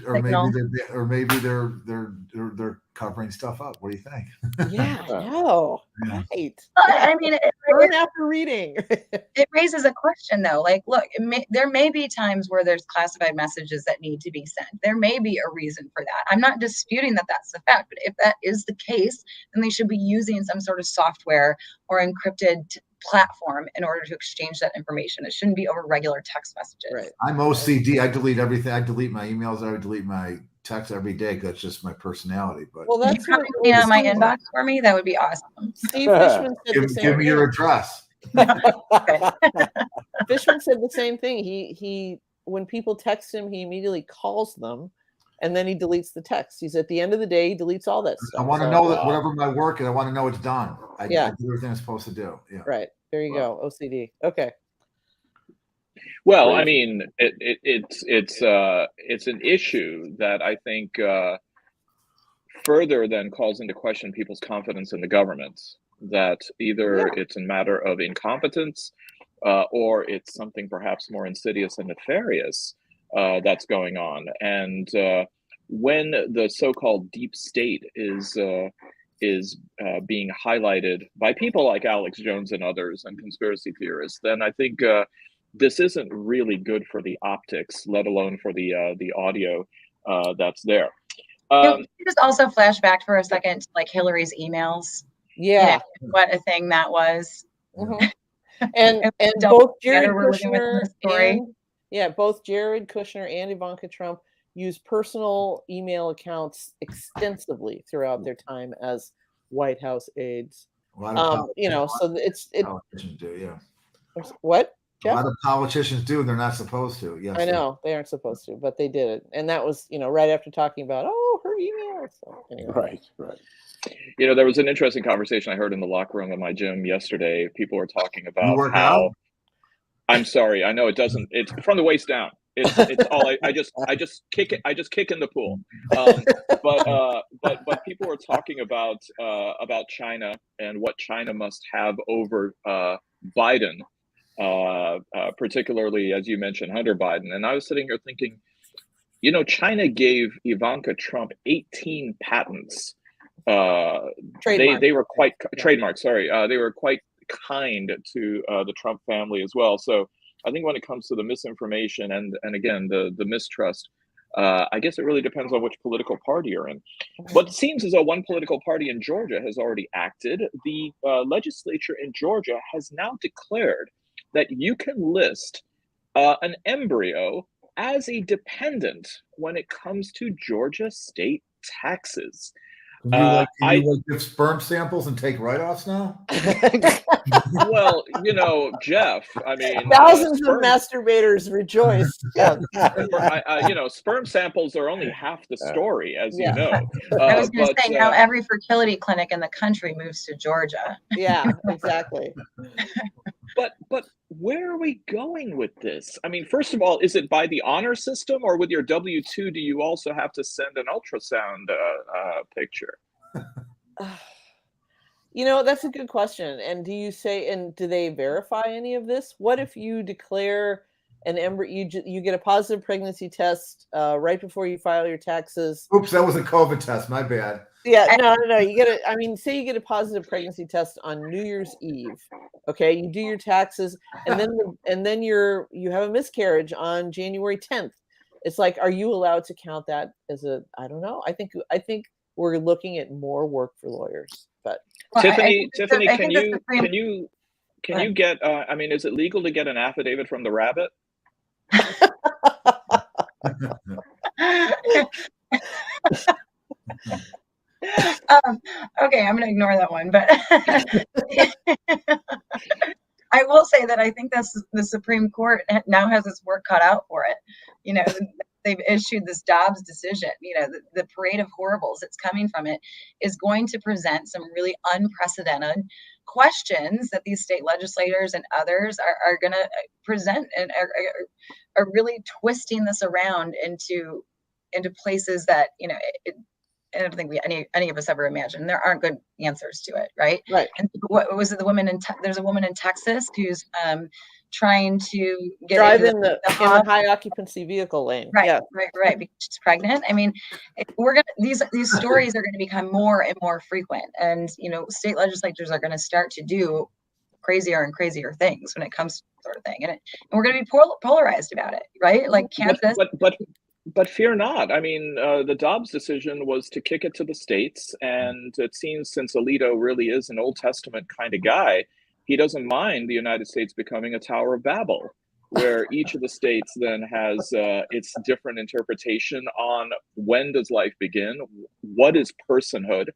covering stuff up. What do you think? Yeah, I know. Yeah. Right. I mean, after reading, it raises a question though. Like, look, there may be times where there's classified messages that need to be sent. There may be a reason for that. I'm not disputing that that's the fact, but if that is the case, then they should be using some sort of software or encrypted platform in order to exchange that information. It shouldn't be over regular text messages. Right. I'm OCD. I delete everything. I delete my emails. I delete my texts every day. That's just my personality. But that's my inbox for me. That would be awesome. Steve Fishman said the same give me your address. Fishman said the same thing. He when people text him, he immediately calls them, and then he deletes the text. He's at the end of the day, he deletes all that stuff. I want to know that whatever my work is, I want to know it's done. I do everything I'm supposed to do. Yeah. Right. There you go. OCD. Okay. Well, I mean, it's an issue that I think further then calls into question people's confidence in the government. That either it's a matter of incompetence, or it's something perhaps more insidious and nefarious that's going on. And when the so-called deep state is being highlighted by people like Alex Jones and others and conspiracy theorists, then I think this isn't really good for the optics, let alone for the audio that's there. Can you just also flash back for a second to like Hillary's emails? Yeah. What a thing that was. Mm-hmm. And both Jared Kushner both Jared Kushner and Ivanka Trump use personal email accounts extensively throughout their time as White House aides. So it's television do, what? Jeff? A lot of politicians do, and they're not supposed to. Yes, I know they aren't supposed to, but they did it, and that was, right after talking about her email. So anyway. Right. There was an interesting conversation I heard in the locker room at my gym yesterday. People were talking about You work how. out? I'm sorry, I know it doesn't. It's from the waist down. It's all I just kick it. I just kick in the pool. But people were talking about China and what China must have over Biden, particularly as you mentioned, Hunter Biden. And I was sitting here thinking, China gave Ivanka Trump 18 patents. They were quite trademarks. Sorry, they were quite kind to the Trump family as well. So I think when it comes to the misinformation and again the mistrust, I guess it really depends on which political party you're in. But it seems as though one political party in Georgia has already acted. The legislature in Georgia has now declared that you can list an embryo as a dependent when it comes to Georgia state taxes. Can you give sperm samples and take write-offs now? Well, Jeff, I mean, thousands of masturbators rejoice. Sperm samples are only half the story, as you know. I was going to say, now every fertility clinic in the country moves to Georgia. Yeah, exactly. But where are we going with this? I mean, first of all, is it by the honor system, or with your W-2, do you also have to send an ultrasound picture? That's a good question. And do they verify any of this? What if you declare an embryo, you get a positive pregnancy test right before you file your taxes? Oops, that was a COVID test. My bad. Yeah, no. Say you get a positive pregnancy test on New Year's Eve. Okay, you do your taxes, and then you have a miscarriage on January 10th. It's like, are you allowed to count that as I don't know. I think we're looking at more work for lawyers. But Tiffany, can you get? Is it legal to get an affidavit from the rabbit? Okay, I'm going to ignore that one, but I will say that I think the Supreme Court now has its work cut out for it. They've issued this Dobbs decision. The parade of horribles that's coming from it is going to present some really unprecedented questions that these state legislators and others are going to present, and are really twisting this around into places that I don't think any of us ever imagined. There aren't good answers to it, right? Right. And what was it? There's a woman in Texas who's trying to get drive in the high occupancy vehicle lane. Right, yeah. right, because she's pregnant. I mean, these stories are going to become more and more frequent, and state legislatures are going to start to do crazier and crazier things when it comes to this sort of thing, and we're going to be polarized about it, right? Like Kansas. But fear not. I mean, the Dobbs decision was to kick it to the states, and it seems since Alito really is an Old Testament kind of guy, he doesn't mind the United States becoming a Tower of Babel, where each of the states then has its different interpretation on when does life begin, what is personhood,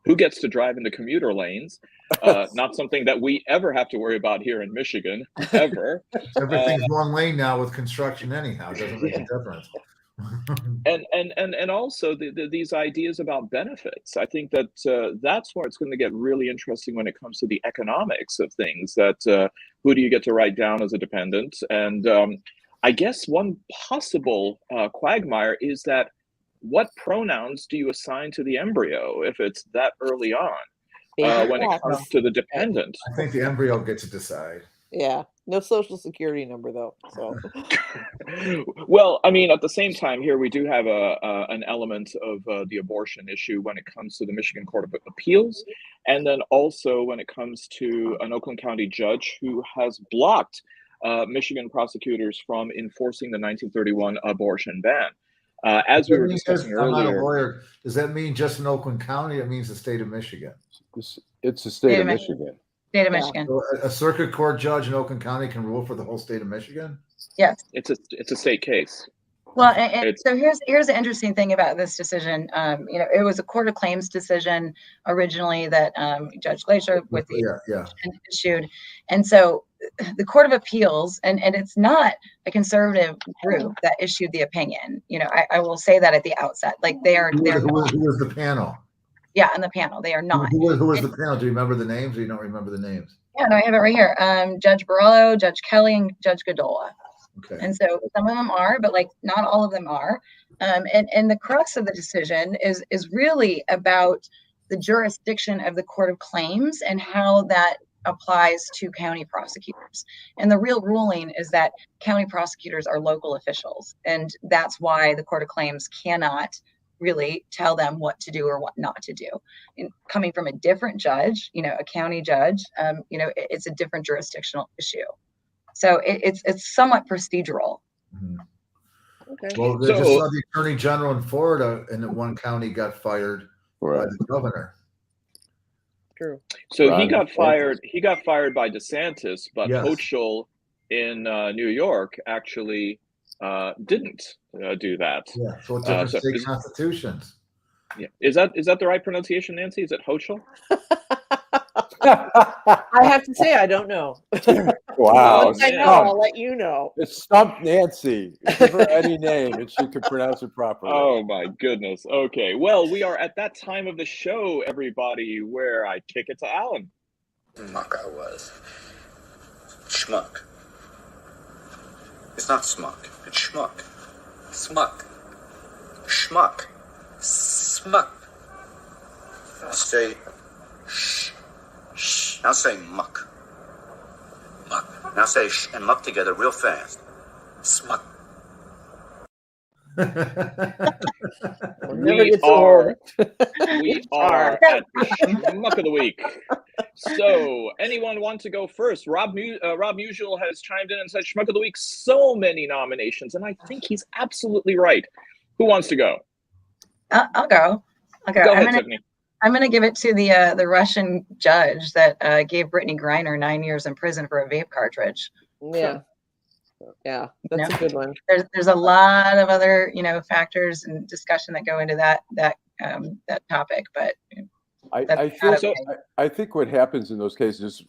who gets to drive in the commuter lanes, not something that we ever have to worry about here in Michigan, ever. Everything's one lane now with construction anyhow. It doesn't make a difference. and also these ideas about benefits. I think that that's where it's going to get really interesting when it comes to the economics of things. That who do you get to write down as a dependent? And I guess one possible quagmire is that what pronouns do you assign to the embryo if it's that early on when it comes to the dependent? I think the embryo gets to decide. Yeah, no social security number though. So, well, I mean, at the same time, here we do have an element of the abortion issue when it comes to the Michigan Court of Appeals, and then also when it comes to an Oakland County judge who has blocked Michigan prosecutors from enforcing the 1931 abortion ban. As we were discussing earlier, I'm not a lawyer. Does that mean just in Oakland County? It means the state of Michigan. It's the state of Michigan. State of Michigan. So a circuit court judge in Oakland County can rule for the whole state of Michigan? Yes. It's a state case. Well, and so here's the interesting thing about this decision. It was a court of claims decision originally that Judge Glacier with the issued, and so the Court of Appeals, and it's not a conservative group that issued the opinion. I will say that at the outset. Like they're Who not. was the panel? Yeah, on the panel, they are not. Who was the panel? Do you remember the names, or you don't remember the names? Yeah, no, I have it right here. Judge Borrello, Judge Kelly, and Judge Godola. Okay. And so some of them are, but like not all of them are. And the crux of the decision is really about the jurisdiction of the Court of Claims and how that applies to county prosecutors. And the real ruling is that county prosecutors are local officials. And that's why the Court of Claims cannot really tell them what to do or what not to do. And coming from a different judge, a county judge, it's a different jurisdictional issue. So it's somewhat procedural. Mm-hmm. Okay. Well, they just saw the attorney general in Florida, and that one county got fired by the governor. True. So he got fired. He got fired by DeSantis, but Yes. Hochul in New York actually didn't do that. Yeah. So it's different state constitutions. Yeah. Is that the right pronunciation, Nancy? Is it Hochul? I have to say I don't know. Wow. Once I know, I'll let you know. It's Stump Nancy. Give her any name and she can pronounce it properly. Oh my goodness. Okay. Well, we are at that time of the show, everybody, where I kick it to Allan. Schmuck I was. Schmuck. It's not smuck. It's schmuck. Smuck. Schmuck. Smuck. Now say shh. Shh. Now say muck. Muck. Now say shh and muck together real fast. Smuck. We are at Schmuck of the Week. So, anyone want to go first? Rob Musial has chimed in and said, Schmuck of the Week, so many nominations, and I think he's absolutely right. Who wants to go? I'll go. Go ahead, Tiffany. I'm going to give it to the Russian judge that gave Brittany Griner 9 years in prison for a vape cartridge. Yeah. Yeah, that's a good one. There's a lot of other factors and discussion that go into that topic, but I think what happens in those cases,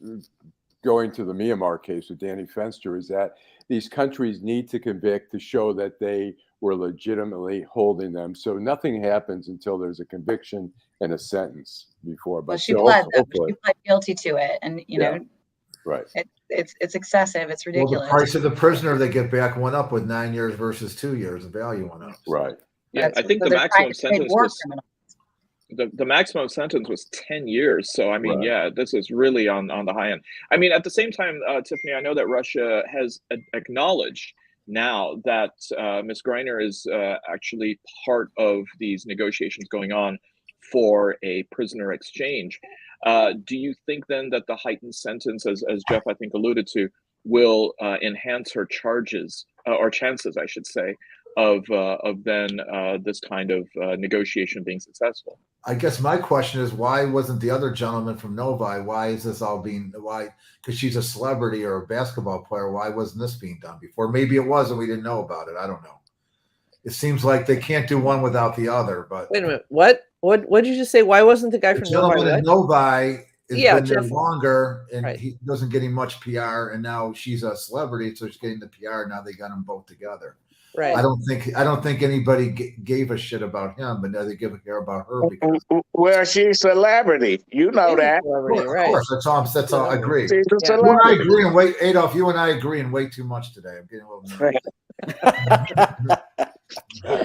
going to the Myanmar case with Danny Fenster, is that these countries need to convict to show that they were legitimately holding them. So nothing happens until there's a conviction and a sentence before. But she pled guilty to it, and right. It's excessive. It's ridiculous. Well, the price of the prisoner they get back went up with 9 years versus 2 years. The value went up. Right. Yeah, I think the maximum sentence was the maximum sentence was 10 years. So I mean, yeah, this is really on the high end. I mean, at the same time, Tiffany, I know that Russia has acknowledged now that Ms. Griner is actually part of these negotiations going on for a prisoner exchange. Do you think then that the heightened sentence, as Jeff I think alluded to, will enhance her charges or chances, I should say, of then this kind of negotiation being successful? I guess my question is, why wasn't the other gentleman from Novi? Why is this all being? Why? Because she's a celebrity or a basketball player. Why wasn't this being done before? Maybe it was, and we didn't know about it. I don't know. It seems like they can't do one without the other. But wait a minute, what did you just say? Why wasn't the guy from Novi? Novi has been there Jeff, longer, and he doesn't get much PR. And now she's a celebrity, so she's getting the PR. Now they got them both together. Right. I don't think anybody gave a shit about him, but now they give a care about her because she's a celebrity. You know that. Of course, that's all. I agree. She's a celebrity. Well, I agree and wait, Adolph. You and I agree and way too much today. I'm getting a little nervous.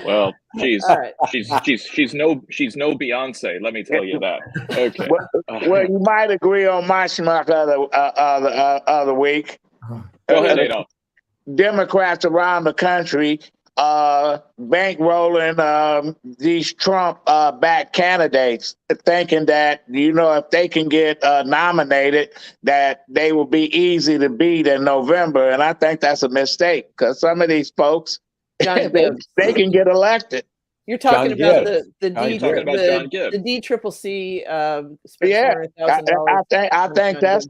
Well, she's no Beyonce. Let me tell you that. Okay. Well, you might agree on my schmuck other week. Go ahead, Adolph. Democrats around the country bankrolling these Trump-backed candidates, thinking that, if they can get nominated, that they will be easy to beat in November. And I think that's a mistake because some of these folks, they can get elected. You're talking about the DCCC. Yeah, I think that's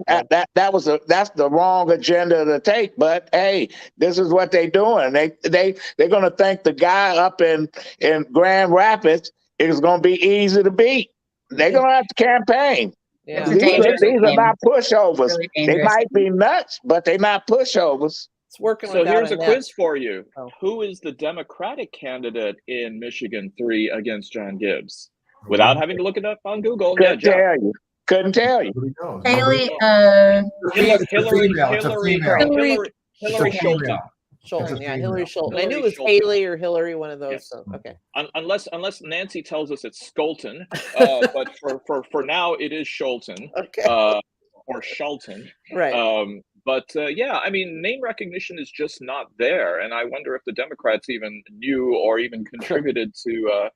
the wrong agenda to take. But hey, this is what they're doing. They're going to think the guy up in Grand Rapids is going to be easy to beat. They're going to have to campaign. It's a dangerous These are game. not pushovers. Really They dangerous. might be nuts, but they're not pushovers. It's working. So here's a net. quiz for you. Oh. Who is the Democratic candidate in Michigan 3 against John Gibbs? Without having to look it up on Google. Couldn't tell you. Couldn't tell you. Haley, Hillary Scholten. Scholten, yeah, Hillary Scholten. I Hillary knew it was Scholten. Haley or Hillary, one of those. Yes. So okay. Unless Nancy tells us it's Scholten, but for now it is Scholten. Okay. Or Scholten. Right. But yeah, I mean, name recognition is just not there, and I wonder if the Democrats even knew or even contributed to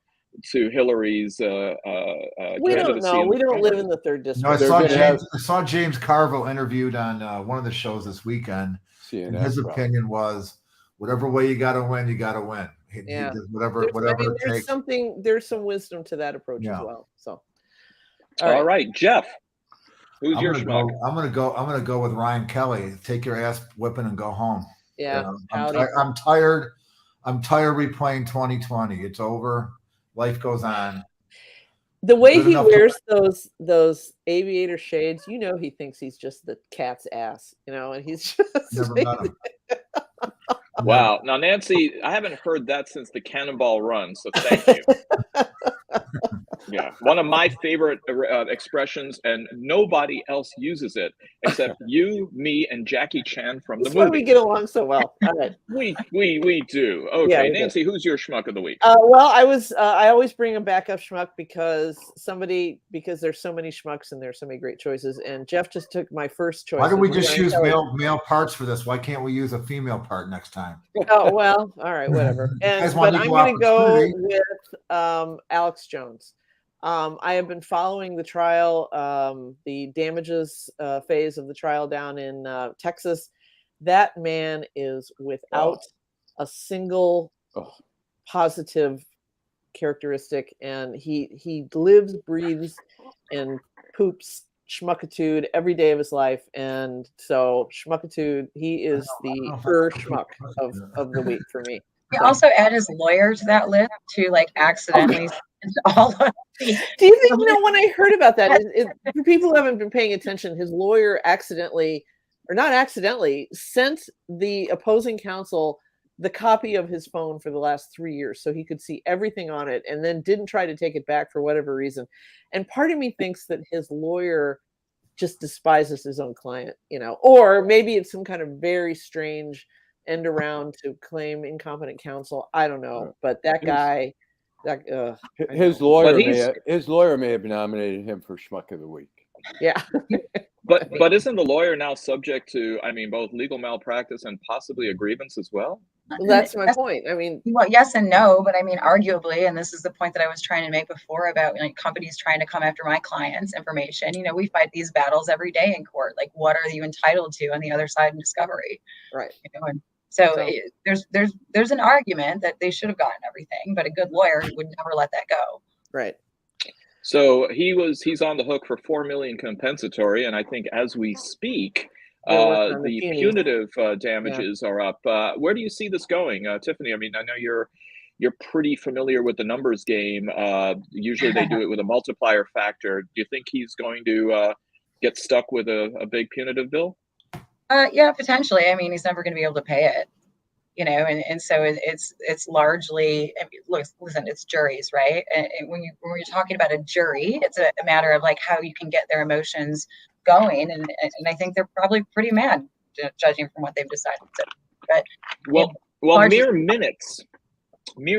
Hillary's We don't candidacy know. in We the don't live primary. in the third No, district. I saw James Carville interviewed on one of the shows this weekend. And his opinion was, whatever way you got to win, you got to win. Yeah. Whatever it takes. There's some wisdom to that approach as well. So, all right, Jeff, who's I'm your gonna schmuck? I'm gonna go with Ryan Kelly. Take your ass whipping and go home. Yeah. I'm tired. I'm tired replaying 2020. It's over. Life goes on. The way he wears those aviator shades, he thinks he's just the cat's ass, and he's just Never met him. Wow. Now, Nancy, I haven't heard that since the Cannonball Run, so thank you. Yeah, one of my favorite expressions, and nobody else uses it except you, me, and Jackie Chan from the That's why movie. we get along so well. All right. We do. Okay, Yeah, we Nancy, who's your schmuck of the week? Well, I always bring a backup schmuck because there's so many schmucks and there's so many great choices. And Jeff just took my first choice. Why do we just use male parts for this? Why can't we use a female part next time? Oh well, all right, whatever. But I'm going to go with Alex Jones. I have been following the trial, the damages phase of the trial down in Texas. That man is without a single positive characteristic, and he lives, breathes, and poops schmuckitude every day of his life. And so schmuckitude, he is the schmuck of the week for me. You also add his lawyer to that list to accidentally all of Do you think, when I heard about that, for people who haven't been paying attention, his lawyer sent the opposing counsel the copy of his phone for the last 3 years so he could see everything on it, and then didn't try to take it back for whatever reason. And part of me thinks that his lawyer just despises his own client, or maybe it's some kind of very strange end around to claim incompetent counsel. I don't know, but that guy, his lawyer may have nominated him for schmuck of the week. Yeah. But isn't the lawyer now subject to, both legal malpractice and possibly a grievance as well? Well, that's my point. Well, yes and no, but arguably, and this is the point that I was trying to make before about companies trying to come after my clients' information. We fight these battles every day in court. What are you entitled to on the other side in discovery? Right. So there's an argument that they should have gotten everything, but a good lawyer would never let that go. Right. So he's on the hook for $4 million compensatory, and I think as we speak, the punitive damages are up. Where do you see this going, Tiffany? I know you're pretty familiar with the numbers game. Usually they do it with a multiplier factor. Do you think he's going to get stuck with a big punitive bill? Yeah, potentially. He's never going to be able to pay it, and so it's largely, listen, it's juries, right? And when you're talking about a jury, it's a matter of how you can get their emotions going, and I think they're probably pretty mad, judging from what they've decided to. But mere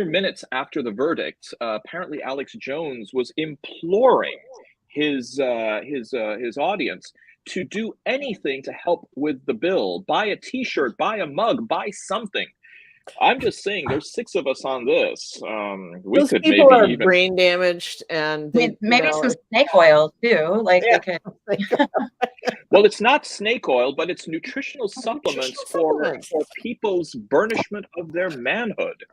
minutes after the verdict, apparently Alex Jones was imploring his audience to do anything to help with the bill. Buy a T-shirt, buy a mug, buy something. I'm just saying, there's 6 of us on this. Those people are brain damaged, and maybe some snake oil too. They could. Well, it's not snake oil, but it's nutritional supplements for people's burnishment of their manhood.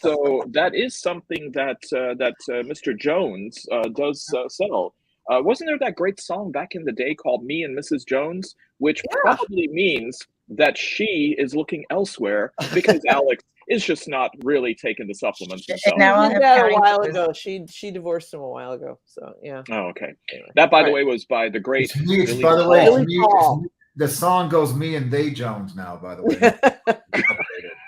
So that is something that Mr. Jones does sell. Wasn't there that great song back in the day called Me and Mrs. Jones, which probably means that she is looking elsewhere because Alex is just not really taking the supplements himself. Now I'll She have did that a counting while clues. ago. She divorced him a while ago. So yeah. Oh, okay. Anyway. That, by All the right. way, was by the great It's me, Billy by the way, Paul. it's me, it's me. The song goes Me and They Jones now, by the way.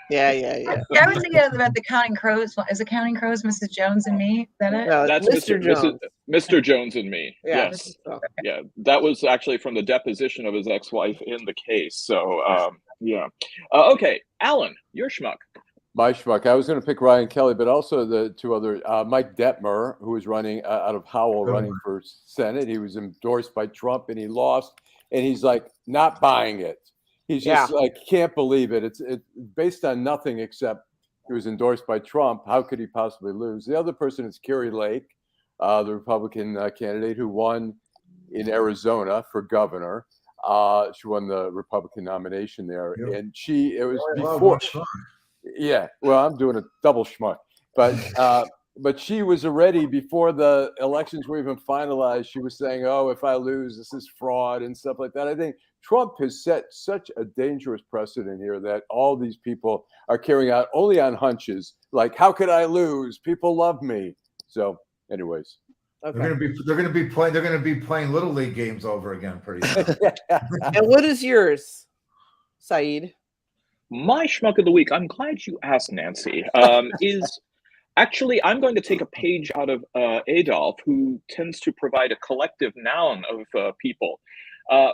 Yeah. Yeah, I was thinking about the Counting Crows. Is it Counting Crows, Mrs. Jones and Me? Is that it? No, That's Mr. Jones. Mr. Jones and Me. Yeah. Yes. So, Yeah, that was actually from the deposition of his ex-wife in the case. So, yeah. Okay, Allan, your schmuck. My schmuck. I was going to pick Ryan Kelly, but also the two other, Mike Detmer, who was running out of Howell, running for Senate. He was endorsed by Trump, and he lost. And he's like not buying it. He's just like can't believe it. It's based on nothing except he was endorsed by Trump. How could he possibly lose? The other person is Carrie Lake, the Republican candidate who won in Arizona for governor. She won the Republican nomination there, and it was before. Yeah, well, I'm doing a double schmuck, but she was already, before the elections were even finalized, she was saying, "Oh, if I lose, this is fraud," and stuff like that. I think Trump has set such a dangerous precedent here that all these people are carrying out only on hunches. Like, how could I lose? People love me. So, anyways. okay. They're gonna be playing Little League games over again pretty soon. And what is yours, Saeed? My schmuck of the week, I'm glad you asked, Nancy, is actually, I'm going to take a page out of Adolph, who tends to provide a collective noun of people.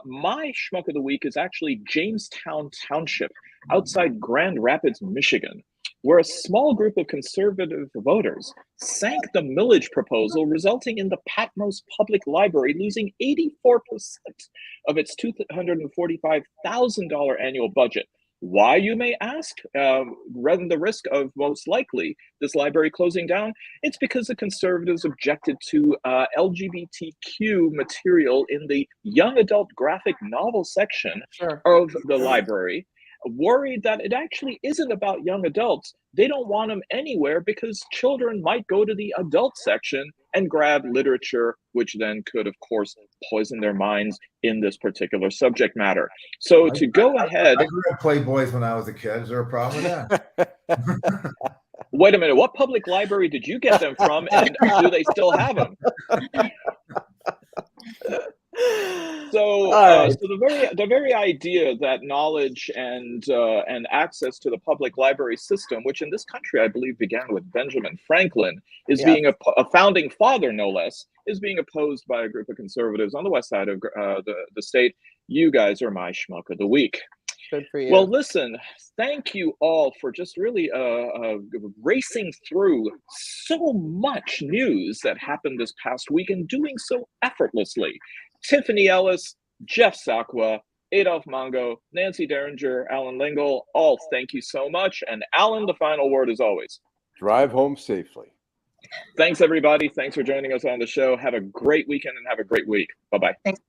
My schmuck of the week is actually Jamestown Township, outside Grand Rapids, Michigan, where a small group of conservative voters sank the millage proposal, resulting in the Patmos Public Library losing 84% of its $245,000 annual budget. Why, you may ask? Rather than the risk of most likely this library closing down, it's because the conservatives objected to LGBTQ material in the young adult graphic novel section of the library, worried that it actually isn't about young adults. They don't want them anywhere because children might go to the adult section and grab literature, which then could, of course, poison their minds in this particular subject matter. So to go ahead... I grew up Playboys when I was a kid. Is there a problem with that? Wait a minute. What public library did you get them from, and do they still have them? So the very idea that knowledge and access to the public library system, which in this country I believe began with Benjamin Franklin, is being a founding father, no less, is being opposed by a group of conservatives on the west side of the state. You guys are my schmuck of the week. Good for you. Well, listen, thank you all for just really racing through so much news that happened this past week and doing so effortlessly. Tiffany Ellis, Jeff Sakwa, Adolph Mongo, Nancy Derringer, Allan Lengel, all thank you so much. And Allan, the final word as always. Drive home safely. Thanks, everybody. Thanks for joining us on the show. Have a great weekend and have a great week. Bye-bye. Thanks.